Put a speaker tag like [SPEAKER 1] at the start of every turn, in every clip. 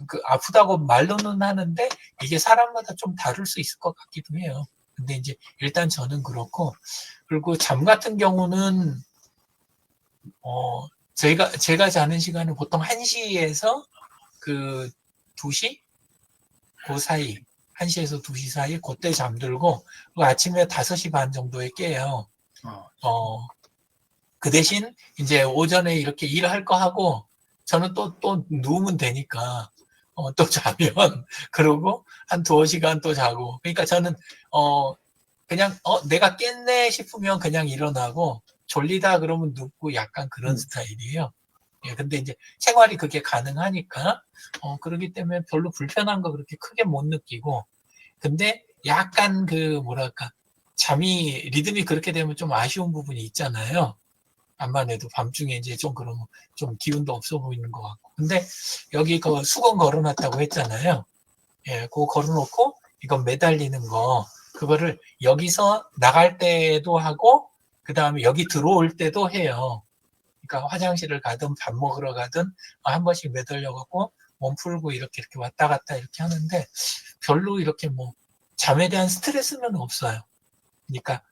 [SPEAKER 1] 그 아프다고 말로는 하는데 이게 사람마다 좀 다를 수 있을 것 같기도 해요. 근데 이제 일단 저는 그렇고, 그리고 잠 같은 경우는 제가 자는 시간은 보통 1시에서 그 2시 그 사이, 1시에서 2시 사이 그때 잠들고, 그리고 아침에 5시 반 정도에 깨요. 그 대신 이제 오전에 이렇게 일할 거 하고 저는 또 누우면 되니까 또 자면 그러고 한 2시간 또 자고, 그러니까 저는 그냥 내가 깼네 싶으면 그냥 일어나고 졸리다 그러면 눕고 약간 그런 스타일이에요. 예, 근데 이제 생활이 그게 가능하니까 그러기 때문에 별로 불편한 거 그렇게 크게 못 느끼고, 근데 약간 그 뭐랄까 잠이 리듬이 그렇게 되면 좀 아쉬운 부분이 있잖아요. 암만 해도 밤중에 이제 좀 그러면 좀 기운도 없어 보이는 것 같고. 근데 여기 그 수건 걸어놨다고 했잖아요. 예, 그거 걸어놓고 이건 매달리는 거, 그거를 여기서 나갈 때도 하고 그 다음에 여기 들어올 때도 해요. 그러니까 화장실을 가든 밥 먹으러 가든 한 번씩 매달려갖고 몸 풀고 이렇게 왔다 갔다 이렇게 하는데 별로 이렇게 뭐 잠에 대한 스트레스는 없어요. 그러니까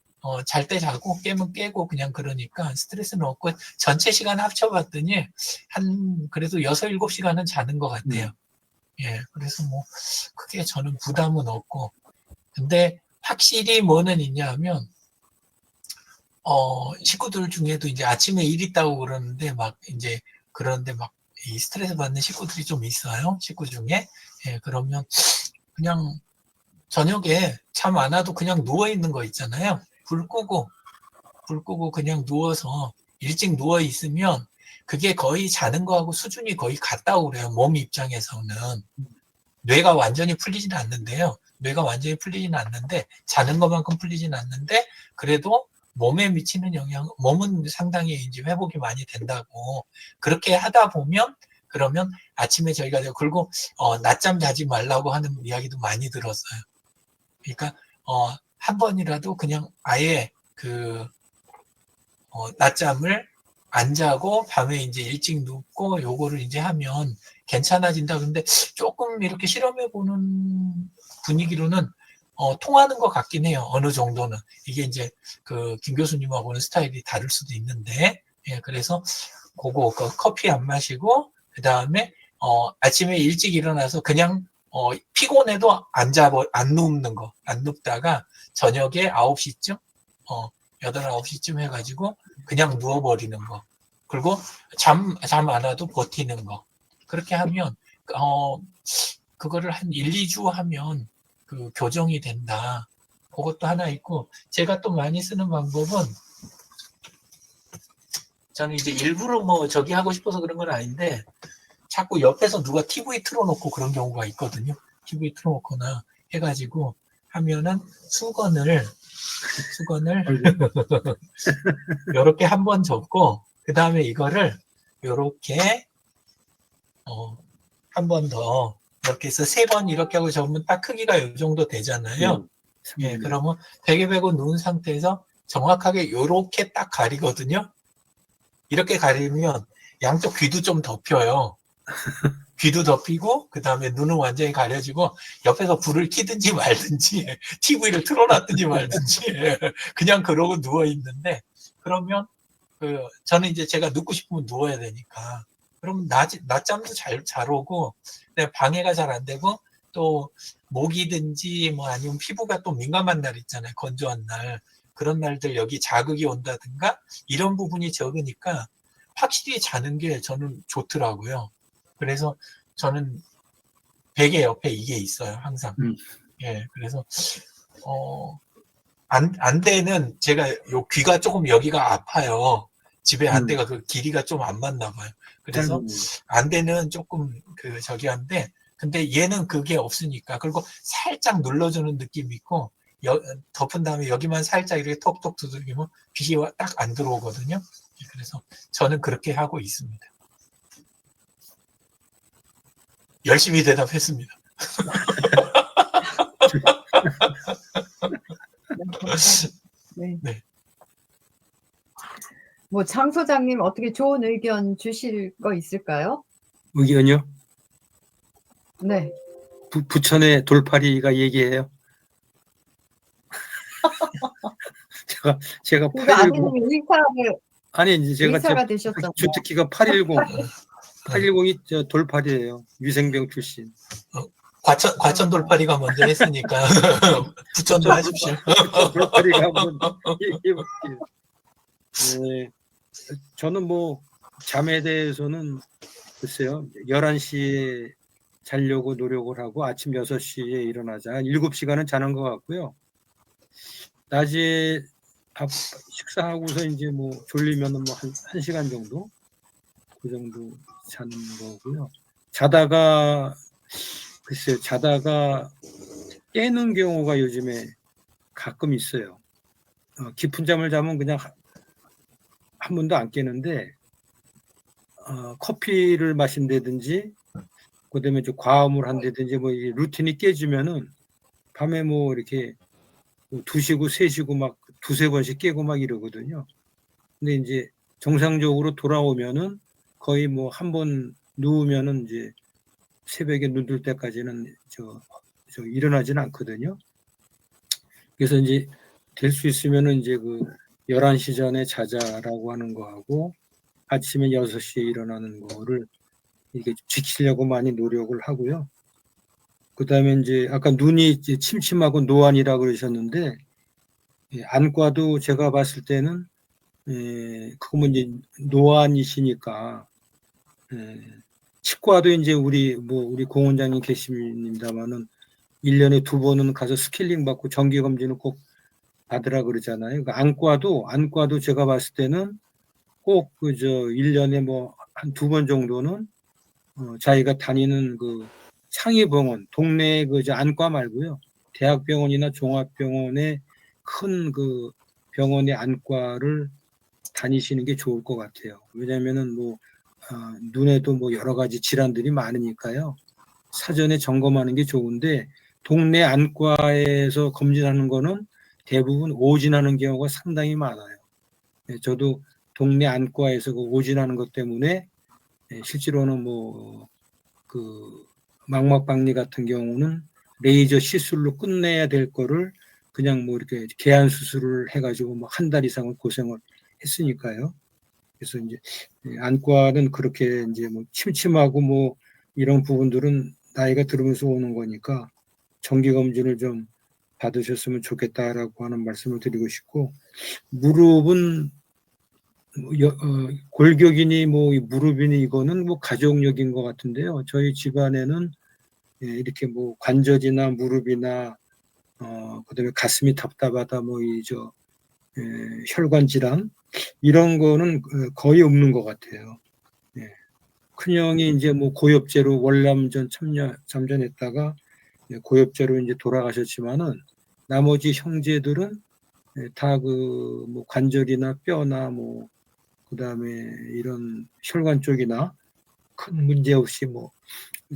[SPEAKER 1] 잘 때 자고 깨면 깨고 그냥 그러니까 스트레스는 없고, 전체 시간 합쳐봤더니 한 그래도 6, 7시간은 자는 것 같아요. 예, 그래서 뭐 크게 저는 부담은 없고, 근데 확실히 뭐는 있냐면 식구들 중에도 이제 아침에 일 있다고 그러는데 막 이제 그런데 막 이 스트레스 받는 식구들이 좀 있어요. 식구 중에. 예, 그러면 그냥 저녁에 잠 안 와도 그냥 누워 있는 거 있잖아요. 불 끄고 그냥 누워서 일찍 누워 있으면 그게 거의 자는 거하고 수준이 거의 같다고 그래요. 몸 입장에서는. 뇌가 완전히 풀리지는 않는데요. 뇌가 완전히 풀리지는 않는데, 자는 것만큼 풀리지는 않는데, 그래도 몸에 미치는 영향, 몸은 상당히 이제 회복이 많이 된다고. 그렇게 하다 보면, 그러면 아침에 저희가, 그리고, 낮잠 자지 말라고 하는 이야기도 많이 들었어요. 그러니까, 한 번이라도 그냥 아예 낮잠을 안 자고 밤에 이제 일찍 눕고 요거를 이제 하면 괜찮아진다. 근데 조금 이렇게 실험해보는 분위기로는 통하는 것 같긴 해요. 어느 정도는. 이게 이제 김 교수님하고는 스타일이 다를 수도 있는데, 예, 그래서 그거 커피 안 마시고, 그 다음에 아침에 일찍 일어나서 그냥 피곤해도 안 눕는 거. 안 눕다가 저녁에 9시쯤, 8, 9시쯤 해가지고 그냥 누워버리는 거. 그리고 잠 안 와도 버티는 거. 그렇게 하면, 그거를 한 1, 2주 하면 교정이 된다. 그것도 하나 있고, 제가 또 많이 쓰는 방법은, 저는 이제 일부러 뭐 저기 하고 싶어서 그런 건 아닌데, 자꾸 옆에서 누가 TV 틀어놓고 그런 경우가 있거든요. TV 틀어놓거나 해가지고 하면은 수건을 요렇게 한번 접고, 그 다음에 이거를 요렇게 한 번 더 이렇게 해서 3번 이렇게 하고 접으면 딱 크기가 이 정도 되잖아요. 예, 그러면 베개 베고 누운 상태에서 정확하게 요렇게 딱 가리거든요. 이렇게 가리면 양쪽 귀도 좀 덮여요. 귀도 덮이고 그 다음에 눈은 완전히 가려지고, 옆에서 불을 켜든지 말든지 TV를 틀어놨든지 말든지 그냥 그러고 누워 있는데, 그러면 저는 이제 제가 눕고 싶으면 누워야 되니까, 그러면 낮잠도 잘 오고, 방해가 잘 안 되고, 또 목이든지 뭐 아니면 피부가 또 민감한 날 있잖아요. 건조한 날. 그런 날들 여기 자극이 온다든가 이런 부분이 적으니까 확실히 자는 게 저는 좋더라고요. 그래서 저는 베개 옆에 이게 있어요, 항상. 예, 그래서 안대는 제가 요 귀가 조금 여기가 아파요. 집에 안대가 그 길이가 좀 안 맞나 봐요. 그래서 안대는 조금 저기 한데, 근데 얘는 그게 없으니까. 그리고 살짝 눌러주는 느낌이 있고, 덮은 다음에 여기만 살짝 이렇게 톡톡 두들기면 빛이 딱 안 들어오거든요. 그래서 저는 그렇게 하고 있습니다. 열심히 대답했습니다.
[SPEAKER 2] 네.
[SPEAKER 1] 네.
[SPEAKER 2] 뭐 장 소장님 어떻게 좋은 의견 주실 거 있을까요?
[SPEAKER 3] 의견이요?
[SPEAKER 2] 네.
[SPEAKER 3] 부천의 돌파리가 얘기해요. 제가
[SPEAKER 2] 그러니까
[SPEAKER 3] 810
[SPEAKER 2] 아드님이 의사를
[SPEAKER 3] 아니 이제 제가
[SPEAKER 2] 의사가 되셨잖아요.
[SPEAKER 3] 주특기가 810이 저 돌파리예요. 위생병 출신.
[SPEAKER 1] 과천 돌파리가 먼저 했으니까 부천도 하십시오.
[SPEAKER 3] 부천 돌파리가 한번 얘기해 볼게요. 네, 저는 뭐 잠에 대해서는 글쎄요. 11시에 자려고 노력을 하고 아침 6시에 일어나자. 한 7시간은 자는 것 같고요. 낮에 식사하고서 이제 뭐 졸리면은 뭐 한 1시간 정도 그 정도 자는 거고요. 자다가 글쎄요. 자다가 깨는 경우가 요즘에 가끔 있어요. 깊은 잠을 자면 그냥 한 번도 안 깨는데 커피를 마신다든지 그다음에 좀 과음을 한다든지 뭐 이 루틴이 깨지면은 밤에 뭐 이렇게 2시고 3시고 막 두세 번씩 깨고 막 이러거든요. 근데 이제 정상적으로 돌아오면은 거의 뭐 한 번 누우면은 이제 새벽에 눈 뜰 때까지는 저 일어나지는 않거든요. 그래서 이제 될 수 있으면은 이제 그 11시 전에 자자라고 하는 거하고 아침에 6시에 일어나는 거를 이게 지키려고 많이 노력을 하고요. 그다음에 이제 아까 눈이 이제 침침하고 노안이라 그러셨는데 안과도 제가 봤을 때는 그거면 이제 노안이시니까 치과도 이제 우리 공 원장님 계십니다만은 1년에 2번은 가서 스케일링 받고 정기 검진을 꼭 받으라 그러잖아요. 그러니까 안과도 제가 봤을 때는 꼭 그저 1년에 뭐 한 2번 정도는 자기가 다니는 그 상위병원, 동네 그저 안과 말고요. 대학병원이나 종합병원의 큰 그 병원의 안과를 다니시는 게 좋을 것 같아요. 왜냐면은 뭐 눈에도 뭐 여러 가지 질환들이 많으니까요. 사전에 점검하는 게 좋은데 동네 안과에서 검진하는 거는 대부분 오진하는 경우가 상당히 많아요. 저도 동네 안과에서 그 오진하는 것 때문에 실제로는 뭐 그 망막박리 같은 경우는 레이저 시술로 끝내야 될 거를 그냥 뭐 이렇게 개안 수술을 해가지고 뭐 한 달 이상을 고생을 했으니까요. 그래서 이제 안과는 그렇게 이제 뭐 침침하고 뭐 이런 부분들은 나이가 들으면서 오는 거니까 정기 검진을 좀 받으셨으면 좋겠다라고 하는 말씀을 드리고 싶고 무릎은 골격이니 뭐 무릎이니 이거는 뭐 가족력인 것 같은데요. 저희 집안에는 이렇게 뭐 관절이나 무릎이나 그다음에 가슴이 답답하다 뭐 이 혈관 질환 이런 거는 거의 없는 것 같아요. 큰형이 이제 뭐 고엽제로 월남전 참전했다가 고엽제로 이제 돌아가셨지만은 나머지 형제들은 다 그 뭐 관절이나 뼈나 뭐 그다음에 이런 혈관 쪽이나 큰 문제 없이 뭐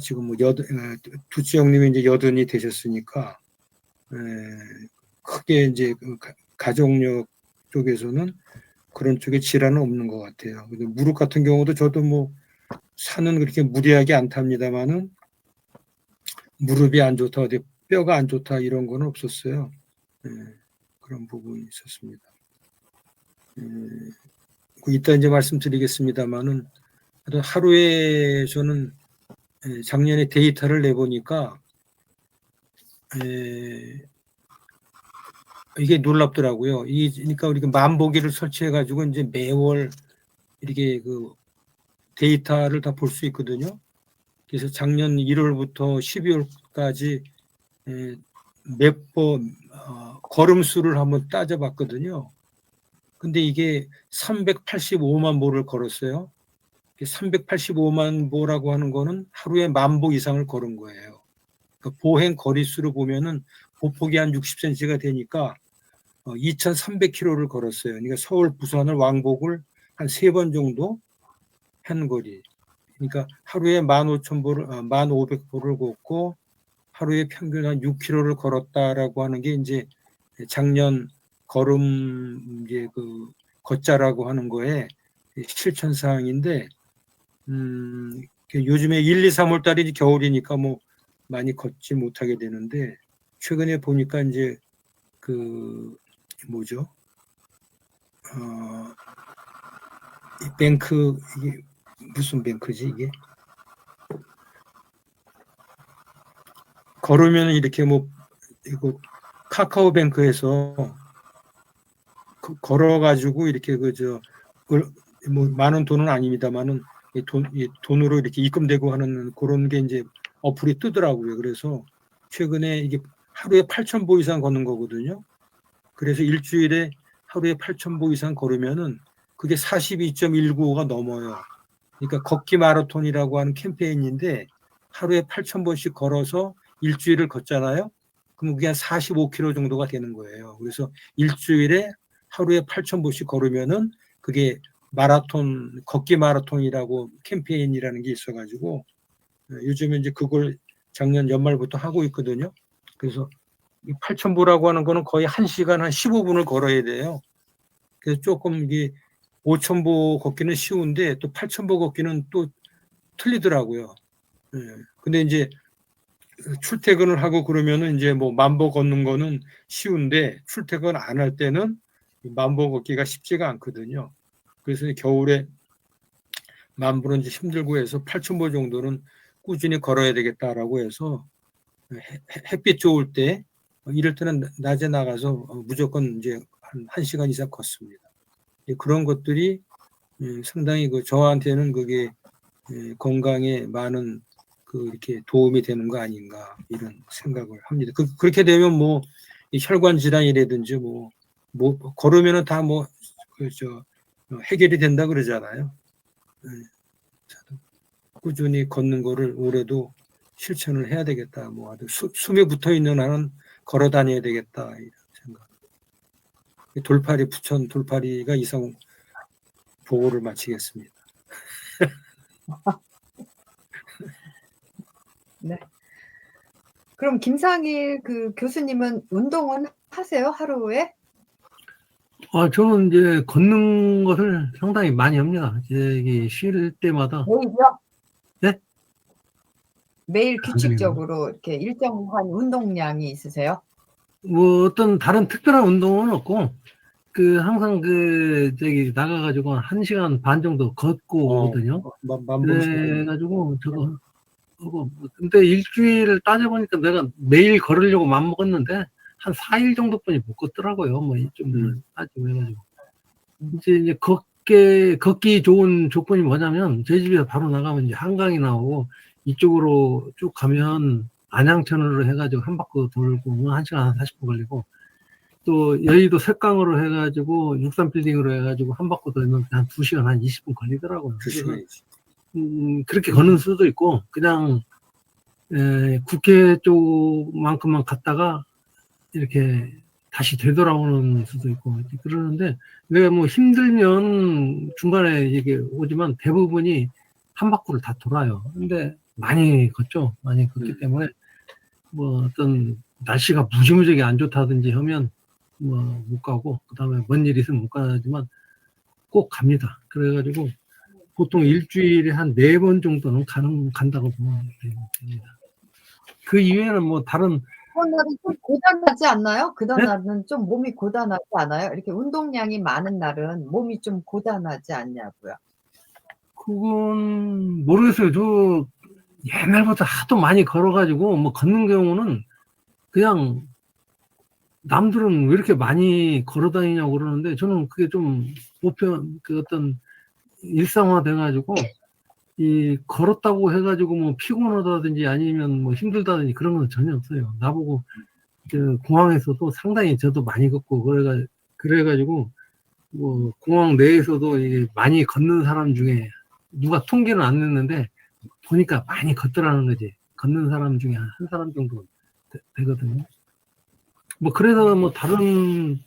[SPEAKER 3] 지금 뭐 두째 형님이 이제 80이 되셨으니까 크게 이제 그 가족력 쪽에서는 그런 쪽에 질환은 없는 것 같아요. 근데 무릎 같은 경우도 저도 뭐 산은 그렇게 무리하게 안 탑니다만은 무릎이 안 좋다, 어디 뼈가 안 좋다 이런 거는 없었어요. 그런 부분이 있었습니다. 이따 이제 말씀드리겠습니다만은 하루에 저는 작년에 데이터를 내보니까 이게 놀랍더라고요. 그러니까 우리가 만보기를 설치해가지고 이제 매월 이렇게 그 데이터를 다 볼 수 있거든요. 그래서 작년 1월부터 12월까지 몇 번 걸음수를 한번 따져봤거든요. 근데 이게 385만 보를 걸었어요. 385만 보라고 하는 거는 하루에 10,000보 이상을 걸은 거예요. 그러니까 보행 거리수로 보면은 보폭이 한 60cm가 되니까 2,300km를 걸었어요. 그러니까 서울, 부산을 왕복을 한 3번 정도 한 거리. 그러니까 하루에 15,000보를, 1,500보를 걷고 하루에 평균 한 6km를 걸었다라고 하는 게 이제 작년 걸음 이제 그 걷자라고 하는 거에 실천 사항인데 요즘에 1, 2, 3월 달이 겨울이니까 뭐 많이 걷지 못하게 되는데 최근에 보니까 이제 뭐죠? 이 뱅크 이게 무슨 뱅크지 이게? 걸으면 이렇게 뭐 이거 카카오뱅크에서 걸어가지고 이렇게 뭐 많은 돈은 아닙니다만은 이 돈으로 이렇게 입금되고 하는 그런 게 이제 어플이 뜨더라고요. 그래서 최근에 이게 하루에 8,000보 이상 걷는 거거든요. 그래서 일주일에 하루에 8,000보 이상 걸으면은 그게 42.195가 넘어요. 그러니까 걷기 마라톤이라고 하는 캠페인인데 하루에 8,000보씩 걸어서 일주일을 걷잖아요. 그럼 그게 한 45km 정도가 되는 거예요. 그래서 일주일에 하루에 8,000보씩 걸으면은 그게 마라톤, 걷기 마라톤이라고 캠페인이라는 게 있어가지고 요즘에 이제 그걸 작년 연말부터 하고 있거든요. 그래서 8,000보라고 하는 거는 거의 1시간 한 15분을 걸어야 돼요. 그래서 조금 이게 5,000보 걷기는 쉬운데 또 8,000보 걷기는 또 틀리더라고요. 근데 이제 출퇴근을 하고 그러면은 이제 뭐 10,000보 걷는 거는 쉬운데 출퇴근 안 할 때는 10,000보 걷기가 쉽지가 않거든요. 그래서 겨울에 10,000보는 이제 힘들고 해서 8,000보 정도는 꾸준히 걸어야 되겠다라고 해서 햇빛 좋을 때 이럴 때는 낮에 나가서 무조건 이제 한 1시간 이상 걷습니다. 그런 것들이 상당히 저한테는 그게 건강에 많은 이렇게 도움이 되는 거 아닌가 이런 생각을 합니다. 그렇게 되면 뭐 혈관 질환이라든지 뭐 걸으면은 다 뭐 해결이 된다 그러잖아요. 꾸준히 걷는 거를 올해도 실천을 해야 되겠다. 뭐 아주 숨에 붙어 있는 한은 걸어 다녀야 되겠다 이런 생각. 부천 돌파리가 이상 보고를 마치겠습니다.
[SPEAKER 2] 네. 그럼 김상일 교수님은 운동은 하세요? 하루에?
[SPEAKER 4] 저는 이제 걷는 것을 상당히 많이 합니다. 이게 쉴 때마다.
[SPEAKER 2] 매일요?
[SPEAKER 4] 네?
[SPEAKER 2] 매일 규칙적으로 이렇게 일정한 운동량이 있으세요?
[SPEAKER 4] 뭐 어떤 다른 특별한 운동은 없고, 항상 나가가지고 1시간 반 정도 걷고 오거든요. 그래가지고 근데 일주일을 따져보니까 내가 매일 걸으려고 맘먹었는데, 한 4일 정도뿐이 못 걷더라고요. 뭐, 좀 따지고 해가지고. 이제 걷기 좋은 조건이 뭐냐면, 저희 집에서 바로 나가면 이제 한강이 나오고, 이쪽으로 쭉 가면 안양천으로 해가지고 한 바퀴 돌고, 1시간 한 40분 걸리고, 또 여의도 색강으로 해가지고, 63빌딩으로 해가지고 한 바퀴 돌면 한 2시간 한 20분 걸리더라고요. 그래서, 그렇게 걷는 수도 있고, 그냥, 국회 쪽만큼만 갔다가, 이렇게 다시 되돌아오는 수도 있고 그러는데 내가 뭐 힘들면 중간에 이게 오지만 대부분이 한 바퀴를 다 돌아요. 근데 많이 걷죠. 많이 걷기 때문에 뭐 어떤 날씨가 무지무지하게 안 좋다든지 하면 뭐 못 가고 그다음에 뭔 일 있으면 못 가지만 꼭 갑니다. 그래가지고 보통 일주일에 한 4번 정도는 간다고 보면 됩니다. 그 이외에는 뭐 다른
[SPEAKER 2] 그런 날은 좀 고단하지 않나요? 그런 날은 좀 몸이 고단하지 않아요? 이렇게 운동량이 많은 날은 몸이 좀 고단하지 않냐고요.
[SPEAKER 4] 그건 모르겠어요. 저 옛날부터 하도 많이 걸어가지고 뭐 걷는 경우는 그냥 남들은 왜 이렇게 많이 걸어 다니냐고 그러는데 저는 그게 좀 어떤 일상화 돼가지고 이 걸었다고 해가지고 뭐 피곤하다든지 아니면 뭐 힘들다든지 그런 건 전혀 없어요. 나보고 공항에서도 상당히 저도 많이 걷고 그래가지고 뭐 공항 내에서도 이게 많이 걷는 사람 중에 누가 통계는 안 냈는데 보니까 많이 걷더라는 거지. 걷는 사람 중에 한 사람 정도 되거든요. 뭐 그래서 뭐 다른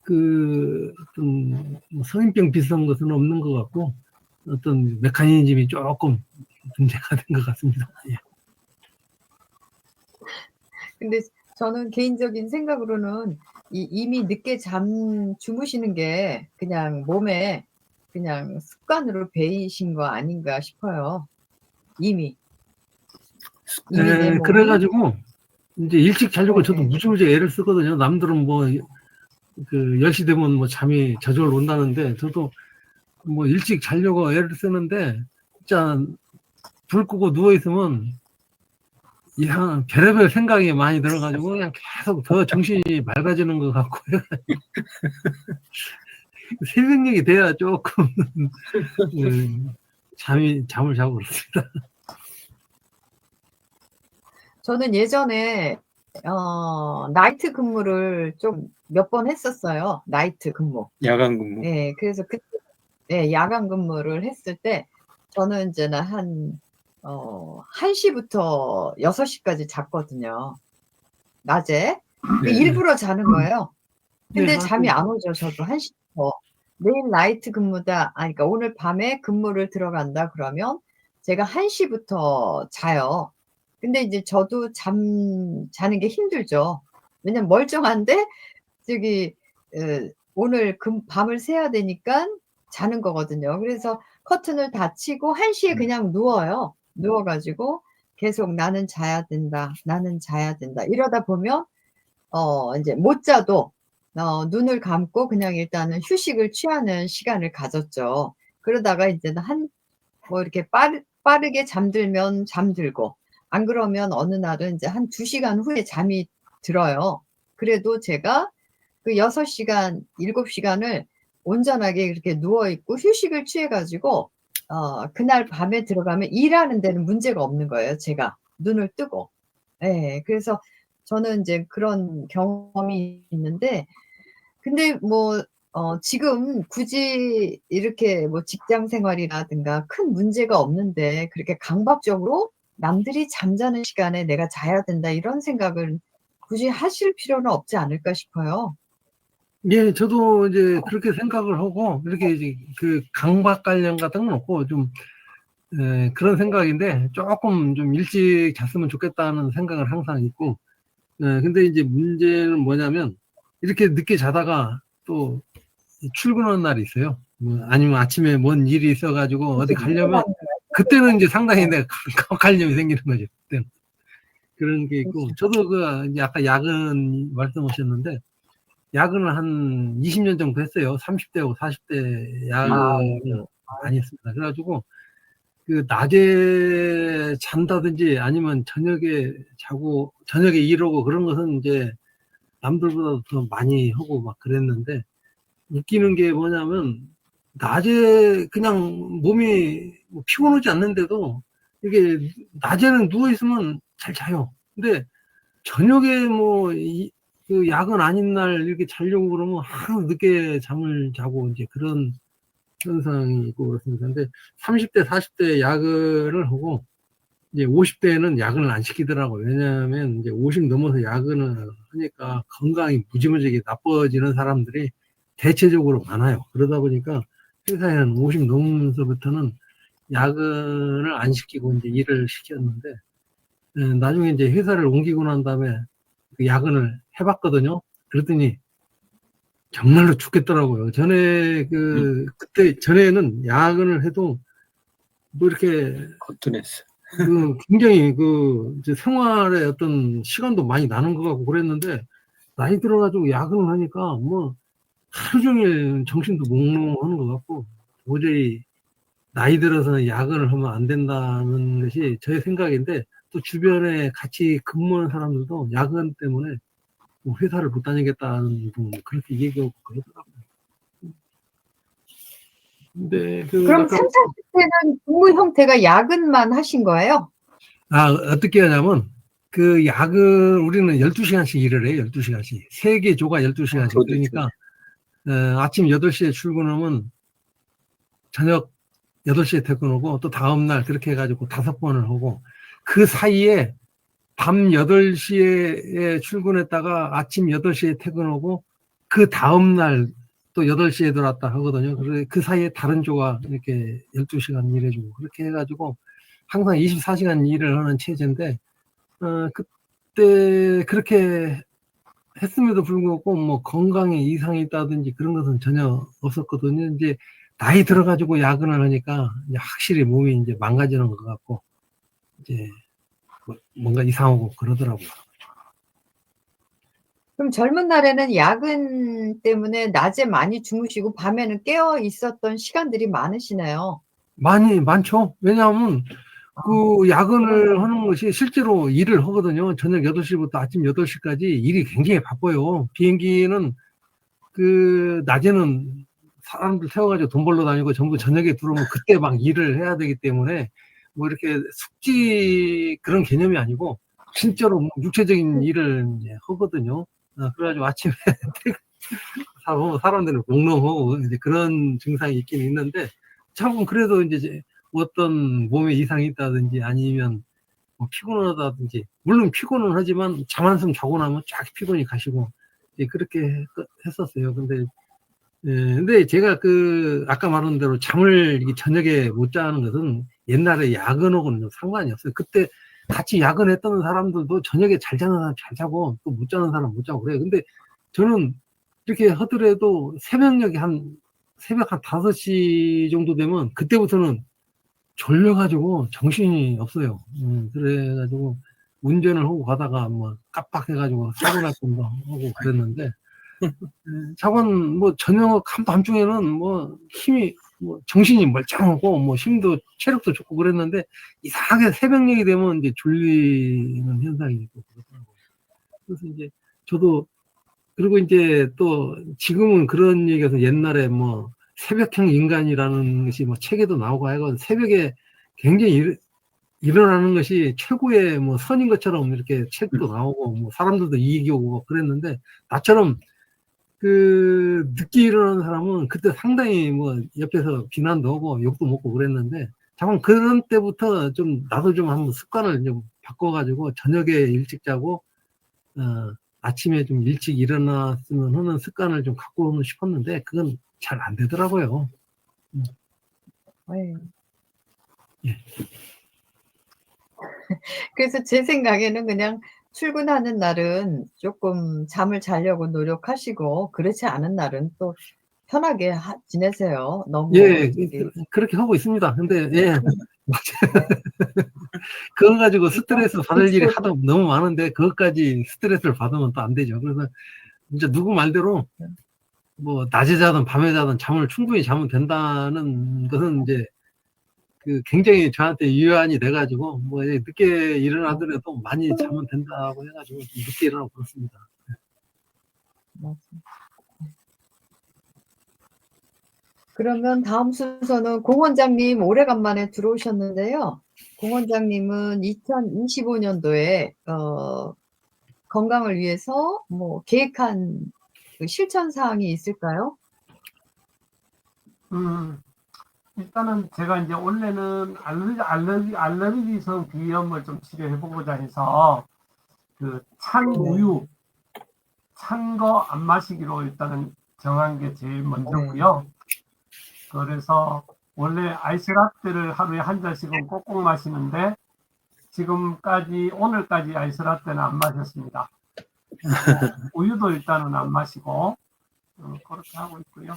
[SPEAKER 4] 어떤 뭐 성인병 비슷한 것은 없는 것 같고 어떤 메커니즘이 조금 문제가 된 것 같습니다. 예.
[SPEAKER 2] 근데 저는 개인적인 생각으로는 이미 늦게 주무시는 게 그냥 몸에 그냥 습관으로 배이신 거 아닌가 싶어요. 이미. 이미 내
[SPEAKER 4] 네,
[SPEAKER 2] 몸이
[SPEAKER 4] 그래가지고 이제 일찍 자려고 저도 무지무지 애를 쓰거든요. 남들은 뭐 그 10시 되면 뭐 잠이 저절로 온다는데 저도 뭐 일찍 자려고 애를 쓰는데 진짜 불 끄고 누워 있으면 이상 별의별 생각이 많이 들어가지고 그냥 계속 더 정신이 맑아지는 것 같고 새벽녘이 돼야 조금 잠을 자고 그렇습니다.
[SPEAKER 2] 저는 예전에 나이트 근무를 좀 몇 번 했었어요. 나이트 근무.
[SPEAKER 3] 야간 근무.
[SPEAKER 2] 예, 그래서 그때 예, 야간 근무를 했을 때 저는 이제는 한 1시부터 6시까지 잤거든요. 낮에.
[SPEAKER 3] 네.
[SPEAKER 2] 일부러 자는 거예요. 근데
[SPEAKER 4] 네,
[SPEAKER 2] 잠이 안 오죠. 저도 1시부터. 내일 나이트 근무다. 그러니까 오늘 밤에 근무를 들어간다 그러면 제가 1시부터 자요. 근데 이제 저도 자는 게 힘들죠. 왜냐면 멀쩡한데 저기 오늘 밤을 새야 되니까 자는 거거든요. 그래서 커튼을 닫히고 1시에 그냥 누워요. 누워 가지고 계속 '나는 자야 된다. 나는 자야 된다.' 이러다 보면 인제 못 자도 눈을 감고 그냥 일단은 휴식을 취하는 시간을 가졌죠. 그러다가 인제는 뭐 이렇게 빠르게 잠들면 잠들고 안 그러면 어느 날은 인제 한 2시간 후에 잠이 들어요. 그래도 제가 그 6시간, 7시간을 온전하게 이렇게 누워 있고 휴식을 취해 가지고 그날 밤에 들어가면 일하는 데는 문제가 없는 거예요, 제가 눈을 뜨고. 예. 그래서 저는 인제 그런 경험이 있는데 근데 뭐 지금 굳이 이렇게 뭐 직장 생활이라든가 큰 문제가 없는데 그렇게 강박적으로 '남들이 잠자는 시간에 내가 자야 된다.' 이런 생각을 굳이 하실 필요는 없지 않을까 싶어요.
[SPEAKER 4] 예, 저도 이제 그렇게 생각을 하고 이렇게 이제 그 강박 관련 같은 건 없고 좀 그런 생각인데 조금 좀 일찍 잤으면 좋겠다는 생각을 항상 있고 근데 이제 문제는 뭐냐면 이렇게 늦게 자다가 또 출근하는 날이 있어요. 뭐 아니면 아침에 뭔 일이 있어가지고 어디 가려면 그때는 이제 상당히 내가 강박관념이 생기는 거죠. 그때는. 그런 게 있고 저도 그 이제 아까 야근 말씀하셨는데 야근을 한 20년 정도 했어요. 30대하고 40대 야근을 많이 했습니다. 그래가지고 그 낮에 잔다든지 아니면 저녁에 자고 저녁에 일하고 그런 것은 이제 남들보다 더 많이 하고 막 그랬는데 웃기는 게 뭐냐면 낮에 그냥 몸이 뭐 피곤하지 않는데도 이게 낮에는 누워 있으면 잘 자요. 근데 저녁에 뭐 그 야근 아닌 날 이렇게 자려고 그러면 하루 늦게 잠을 자고 이제 그런 현상이 있고 그렇습니다. 근데 30대, 40대 야근을 하고 이제 50대에는 야근을 안 시키더라고요. 왜냐하면 이제 50 넘어서 야근을 하니까 건강이 무지무지하게 나빠지는 사람들이 대체적으로 많아요. 그러다 보니까 회사에는 50 넘으면서부터는 야근을 안 시키고 이제 일을 시켰는데 나중에 이제 회사를 옮기고 난 다음에 그 야근을 해봤거든요. 그랬더니 정말로 죽겠더라고요. 전에 그때 전에는 야근을 해도 뭐 이렇게
[SPEAKER 3] 거뜬했어.
[SPEAKER 4] 굉장히 이제 생활에 어떤 시간도 많이 나는 것 같고 그랬는데 나이 들어가지고 야근을 하니까 뭐 하루 종일 정신도 몽롱하는 것 같고 도저히 나이 들어서 야근을 하면 안 된다는 것이 저의 생각인데 또 주변에 같이 근무하는 사람들도 야근 때문에 뭐 회사를 못 다니겠다는 분 그렇게 얘기하고 그러더라고요. 근데
[SPEAKER 2] 그럼 30, 40대는 근무 형태가 야근만 하신 거예요?
[SPEAKER 4] 어떻게 하냐면 그 야근 우리는 12시간씩 일을 해요. 12시간씩. 3개 조가 12시간씩. 그러니까 아침 8시에 출근하면 저녁 8시에 퇴근하고 또 다음날 그렇게 해가지고 5번을 하고 그 사이에 밤 8시에 출근했다가 아침 8시에 퇴근하고 그 다음날 또 8시에 들어왔다 하거든요. 그래서 그 사이에 다른 조가 이렇게 12시간 일해주고 그렇게 해가지고 항상 24시간 일을 하는 체제인데 그때 그렇게 했음에도 불구하고 뭐 건강에 이상이 있다든지 그런 것은 전혀 없었거든요. 이제 나이 들어가지고 야근을 하니까 이제 확실히 몸이 이제 망가지는 것 같고 이제 뭔가 이상하고 그러더라고요.
[SPEAKER 2] 그럼 젊은 날에는 야근 때문에 낮에 많이 주무시고 밤에는 깨어 있었던 시간들이 많으시네요.
[SPEAKER 4] 많죠. 왜냐하면 그 야근을 하는 것이 실제로 일을 하거든요. 저녁 8시부터 아침 8시까지 일이 굉장히 바빠요. 비행기는 그 낮에는 사람들 태워가지고 돈 벌러 다니고 전부 저녁에 들어오면 그때 막 일을 해야 되기 때문에 뭐 이렇게 숙지 그런 개념이 아니고 진짜로 뭐 육체적인 일을 이제 하거든요. 그래가지고 아침에 사람들은 몽롱하고 이제 그런 증상이 있긴 있는데 참 그래도 이제 어떤 몸에 이상이 있다든지 아니면 뭐 피곤하다든지 물론 피곤은 하지만 잠 한숨 자고 나면 쫙 피곤이 가시고 그렇게 했었어요. 근데 제가 아까 말한 대로 잠을 저녁에 못 자는 것은 옛날에 야근하고는 좀 상관이 없어요. 그때 같이 야근했던 사람들도 저녁에 잘 자는 사람 잘 자고 또 못 자는 사람 못 자고 그래요. 근데 저는 이렇게 하더라도 새벽 한 5시 정도 되면 그때부터는 졸려가지고 정신이 없어요. 그래가지고 운전을 하고 가다가 뭐 깜빡해가지고 사고 날 뻔도 하고 그랬는데 자곤 뭐 저녁 한밤중에는 뭐 힘이 뭐 정신이 멀쩡하고 뭐 힘도 체력도 좋고 그랬는데 이상하게 새벽녘이 되면 이제 졸리는 현상이 있고 그렇더라고요. 그래서 이제 저도 그리고 이제 또 지금은 그런 얘기에서 옛날에 뭐 새벽형 인간이라는 것이 뭐 책에도 나오고 해가지고 새벽에 굉장히 일어나는 것이 최고의 뭐 선인 것처럼 이렇게 책도 나오고 뭐 사람들도 이익이 오고 그랬는데 나처럼 늦게 일어나는 사람은 그때 상당히 뭐 옆에서 비난도 하고 욕도 먹고 그랬는데 잠깐 그런 때부터 좀 나도 좀 한번 습관을 좀 바꿔가지고 저녁에 일찍 자고 아침에 좀 일찍 일어났으면 하는 습관을 좀 갖고 싶었는데 그건 잘 안 되더라고요.
[SPEAKER 2] 네.
[SPEAKER 4] 예.
[SPEAKER 2] 그래서 제 생각에는 그냥 출근하는 날은 조금 잠을 자려고 노력하시고 그렇지 않은 날은 또 편하게 지내세요. 너무
[SPEAKER 4] 예,
[SPEAKER 2] 저기
[SPEAKER 4] 그렇게 하고 있습니다. 근데 예, 그거 가지고 스트레스 받을 일이 하도 너무 많은데 그것까지 스트레스를 받으면 또 안 되죠. 그래서 진짜 누구 말대로 뭐 낮에 자든 밤에 자든 잠을 충분히 자면 된다는 것은 이제 굉장히 저한테 유효한이 돼가지고 뭐 늦게 일어나더라도 많이 자면 된다고 해가지고 좀 늦게 일어나고 그렇습니다.
[SPEAKER 2] 맞아. 그러면 다음 순서는 공 원장님 오래간만에 들어오셨는데요. 공 원장님은 2025년도에 건강을 위해서 뭐 계획한 실천 사항이 있을까요?
[SPEAKER 5] 일단은 제가 이제 원래는 알레르기성 비염을 좀 치료해보고자 해서 찬 우유, 찬 거 안 마시기로 일단은 정한 게 제일 먼저고요. 그래서 원래 아이스라떼를 하루에 한 잔씩은 꼭꼭 마시는데 지금까지 오늘까지 아이스라떼는 안 마셨습니다. 우유도 일단은 안 마시고 그렇게 하고 있고요.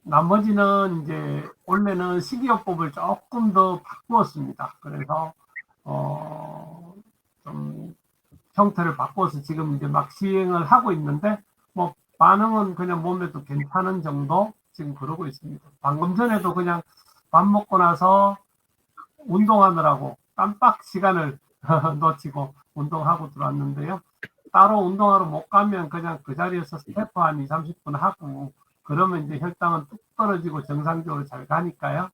[SPEAKER 5] 나머지는 이제 원래는 식이요법을 조금 더 바꾸었습니다. 그래서 좀 형태를 바꿔서 지금 이제 막 시행을 하고 있는데 뭐 반응은 그냥 몸에도 괜찮은 정도 지금 그러고 있습니다. 방금 전에도 그냥 밥 먹고 나서 운동하느라고 깜빡 시간을 놓치고 운동하고 들어왔는데요. 따로 운동하러 못 가면 그냥 그 자리에서 스태프 한 20-30분 하고 그러면 이제 혈당은 뚝 떨어지고 정상적으로 잘 가니까요.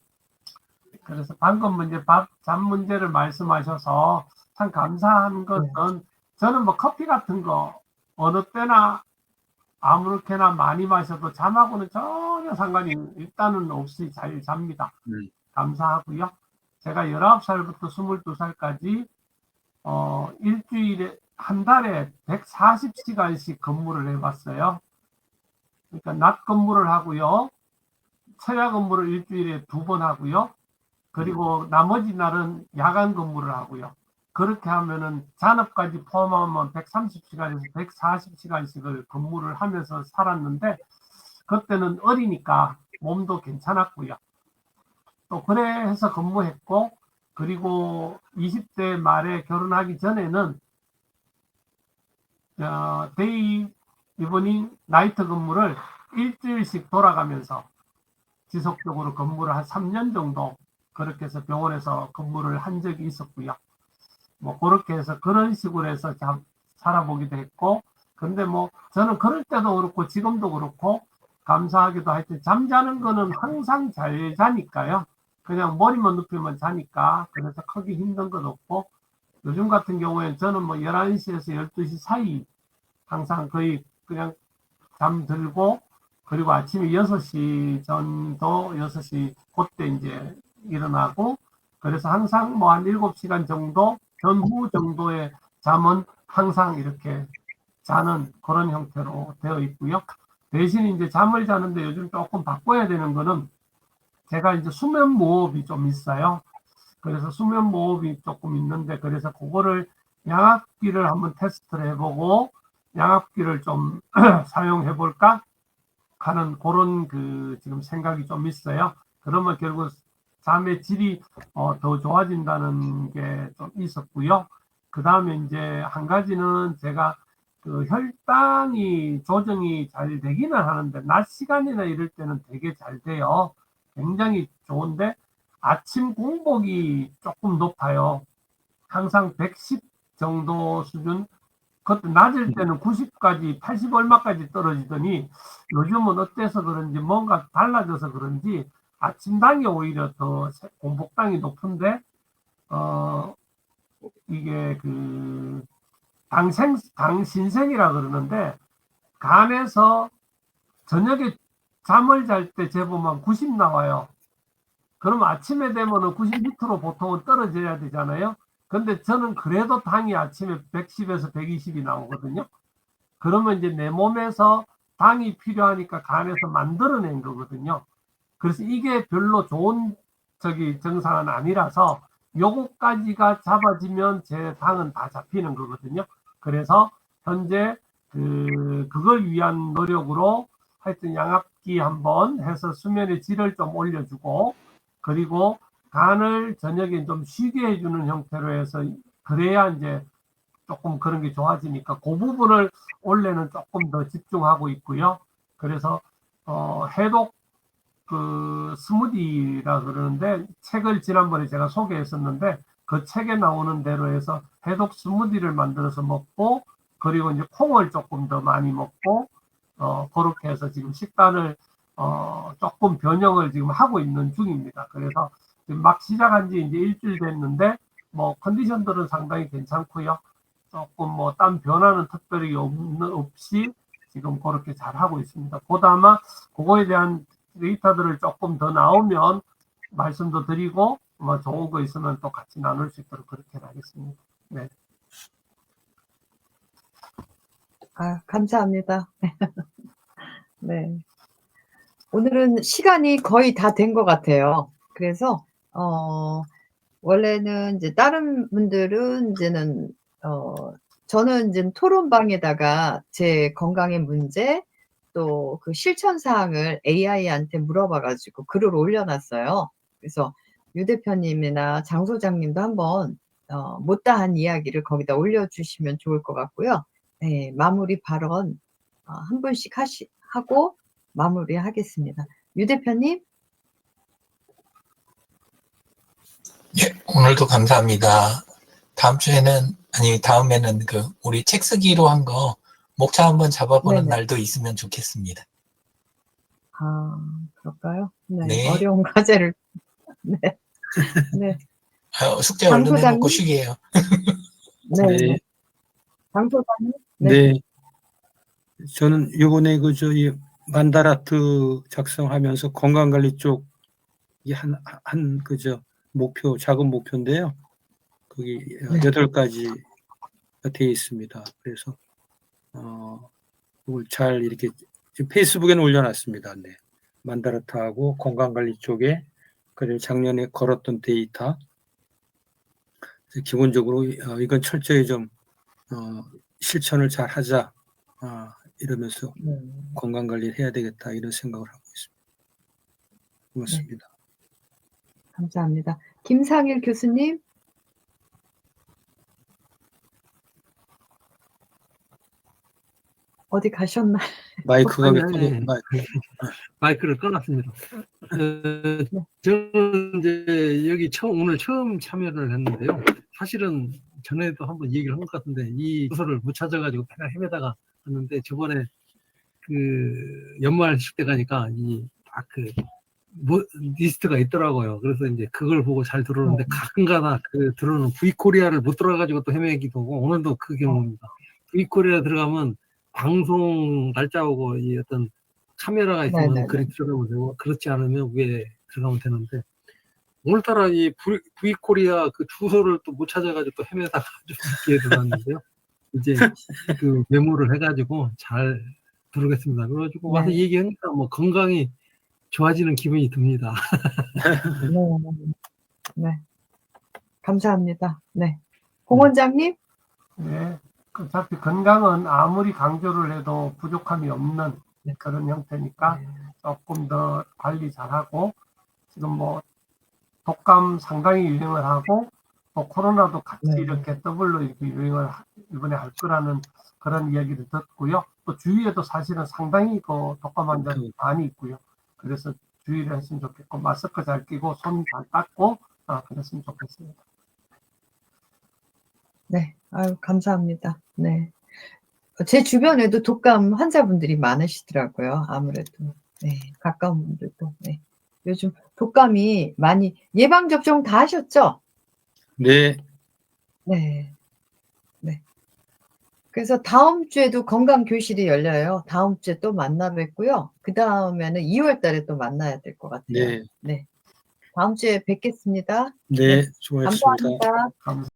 [SPEAKER 5] 그래서 방금 이제 잠 문제를 말씀하셔서 참 감사한 것은 저는 뭐 커피 같은 거 어느 때나 아무렇게나 많이 마셔도 잠하고는 전혀 상관이 일단은 없이 잘 잡니다. 감사하고요. 제가 19살부터 22살까지 일주일에 한 달에 140시간씩 근무를 해봤어요. 그러니까 낮 근무를 하고요. 철야 근무를 일주일에 2번 하고요. 그리고 나머지 날은 야간 근무를 하고요. 그렇게 하면은 잔업까지 포함하면 130시간에서 140시간씩을 근무를 하면서 살았는데 그때는 어리니까 몸도 괜찮았고요. 또 그래 해서 근무했고 그리고 20대 말에 결혼하기 전에는 데이 이브닝 나이트 근무를 일주일씩 돌아가면서 지속적으로 근무를 한 3년 정도 그렇게 해서 병원에서 근무를 한 적이 있었고요. 뭐 그렇게 해서 그런 식으로 해서 살아보기도 했고, 근데 뭐 저는 그럴 때도 그렇고 지금도 그렇고 감사하게도 하여튼 잠자는 거는 항상 잘 자니까요. 그냥 머리만 눕히면 자니까 그래서 크게 힘든 건 없고, 요즘 같은 경우에 저는 뭐 11시에서 12시 사이 항상 거의 그냥 잠들고, 그리고 아침에 6시 전도 6시 그때 이제 일어나고, 그래서 항상 뭐 한 7시간 정도 전후 정도의 잠은 항상 이렇게 자는 그런 형태로 되어 있고요. 대신 이제 잠을 자는데 요즘 조금 바꿔야 되는 거는 제가 이제 수면 무호흡이 좀 있어요. 그래서 수면 무호흡이 조금 있는데, 그래서 그거를 양압기를 한번 테스트를 해보고 양압기를 좀 사용해 볼까 하는 그런 지금 생각이 좀 있어요. 그러면 결국 잠의 질이 더 좋아진다는 게 좀 있었고요. 그 다음에 이제 한 가지는 제가 혈당이 조정이 잘 되기는 하는데 낮 시간이나 이럴 때는 되게 잘 돼요. 굉장히 좋은데 아침 공복이 조금 높아요. 항상 110 정도 수준. 그것도 낮을 때는 90까지 80 얼마까지 떨어지더니 요즘은 어때서 그런지 뭔가 달라져서 그런지 아침당이 오히려 더 공복당이 높은데 이게 당신생이라 그러는데 간에서 저녁에 잠을 잘 때 재보면 90 나와요. 그러면 아침에 되면은 90 밑으로 보통은 떨어져야 되잖아요. 근데 저는 그래도 당이 아침에 110에서 120이 나오거든요. 그러면 이제 내 몸에서 당이 필요하니까 간에서 만들어낸 거거든요. 그래서 이게 별로 좋은 증상은 아니라서 요거까지가 잡아지면 제 당은 다 잡히는 거거든요. 그래서 현재 그걸 위한 노력으로 하여튼 양압기 한번 해서 수면의 질을 좀 올려주고, 그리고 간을 저녁에 좀 쉬게 해주는 형태로 해서 그래야 이제 조금 그런 게 좋아지니까 그 부분을 원래는 조금 더 집중하고 있고요. 그래서 해독 스무디라 그러는데 책을 지난번에 제가 소개했었는데 그 책에 나오는 대로 해서 해독 스무디를 만들어서 먹고, 그리고 이제 콩을 조금 더 많이 먹고 그렇게 해서 지금 식단을 조금 변형을 지금 하고 있는 중입니다. 그래서 지금 막 시작한 지 이제 일주일 됐는데 뭐 컨디션들은 상당히 괜찮고요. 조금 뭐 딴 변화는 특별히 없이 지금 그렇게 잘 하고 있습니다. 보다 아마 그거에 대한 데이터들을 조금 더 나오면 말씀도 드리고 뭐 좋은 거 있으면 또 같이 나눌 수 있도록 그렇게 하겠습니다. 네.
[SPEAKER 2] 감사합니다. 네. 오늘은 시간이 거의 다 된 것 같아요. 그래서 원래는 이제 다른 분들은 이제는 저는 이제 토론방에다가 제 건강의 문제 또 그 실천 사항을 AI한테 물어봐 가지고 글을 올려놨어요. 그래서 유 대표님이나 장 소장님도 한번 못다한 이야기를 거기다 올려주시면 좋을 것 같고요. 네, 마무리 발언 한 분씩 하고 마무리하겠습니다. 유 대표님.
[SPEAKER 1] 예, 오늘도 감사합니다. 다음에는 우리 책 쓰기로 한 거 목차 한번 잡아보는
[SPEAKER 2] 네네.
[SPEAKER 1] 날도 있으면 좋겠습니다.
[SPEAKER 2] 그럴까요? 네.
[SPEAKER 1] 네.
[SPEAKER 2] 어려운 과제를. 네. 네.
[SPEAKER 1] 숙제 얼른
[SPEAKER 2] 장
[SPEAKER 1] 해놓고
[SPEAKER 2] 소장님?
[SPEAKER 1] 쉬게요.
[SPEAKER 2] 네.
[SPEAKER 3] 네.
[SPEAKER 2] 장 소장님?
[SPEAKER 3] 네. 저는 요번에 이 만다라트 작성하면서 건강관리 쪽 목표, 작은 목표인데요. 거기 8가지가 되어 있습니다. 그래서 그걸 잘 이렇게 지금 페이스북에는 올려놨습니다. 네. 만다라트하고 건강관리 쪽에, 그리고 작년에 걸었던 데이터, 기본적으로 이건 철저히 좀 실천을 잘 하자, 이러면서 건강관리를 해야 되겠다, 이런 생각을 하고 있습니다. 고맙습니다.
[SPEAKER 2] 네. 감사합니다. 김상일 교수님. 어디 가셨나?
[SPEAKER 3] 마이크가 왜
[SPEAKER 4] 아니,
[SPEAKER 3] 꺼내?
[SPEAKER 4] 아니. 마이크를 꺼놨습니다. 저는 이제 여기 오늘 처음 참여를 했는데요. 사실은 전에도 한번 얘기를 한 것 같은데 이 주소를 못 찾아가지고 맨날 헤매다가 왔는데 저번에 그 연말 10대 가니까 리스트가 있더라고요. 그래서 이제 그걸 보고 잘 들어오는데 가끔가다 그 들어오는 V코리아를 못 들어가지고 또 헤매기도 하고 오늘도 그 경우입니다. V코리아 들어가면 방송 날짜하고 이 어떤 카메라가 있으면
[SPEAKER 2] 네네네.
[SPEAKER 4] 그리 들어가면 되고 그렇지 않으면 위에 들어가면 되는데 오늘따라 이 V코리아 그 주소를 또 못 찾아가지고 또 헤매다가 좀 늦게 들어갔는데요. 이제 그 메모를 해가지고 잘 들어오겠습니다. 그래가지고 와서
[SPEAKER 2] 네.
[SPEAKER 4] 얘기하니까 뭐 건강이 좋아지는 기분이 듭니다.
[SPEAKER 2] 네. 감사합니다. 네. 공 원장님?
[SPEAKER 5] 네. 어차피 건강은 아무리 강조를 해도 부족함이 없는 그런 형태니까 조금 더 관리 잘하고 지금 뭐 독감 상당히 유행을 하고 뭐 코로나도 같이
[SPEAKER 2] 네.
[SPEAKER 5] 이렇게 더블로 이렇게 유행을 이번에 할 거라는 그런 이야기를 듣고요. 또 주위에도 사실은 상당히 그 독감 환자들이 많이 있고요. 그래서 주의를 했으면 좋겠고 마스크 잘 끼고 손 잘 닦고 그랬으면 좋겠습니다.
[SPEAKER 2] 네. 아유, 감사합니다. 네. 제 주변에도 독감 환자분들이 많으시더라고요. 아무래도. 네. 가까운 분들도. 네. 요즘 독감이 많이 예방접종 다 하셨죠?
[SPEAKER 3] 네.
[SPEAKER 2] 네. 네. 그래서 다음 주에도 건강교실이 열려요. 다음 주에 또 만나 뵙고요. 그 다음에는 2월 달에 또 만나야 될 것 같아요.
[SPEAKER 3] 네.
[SPEAKER 2] 네. 다음 주에 뵙겠습니다.
[SPEAKER 3] 네. 수고하셨습니다.
[SPEAKER 2] 감사합니다.
[SPEAKER 5] 감사합니다.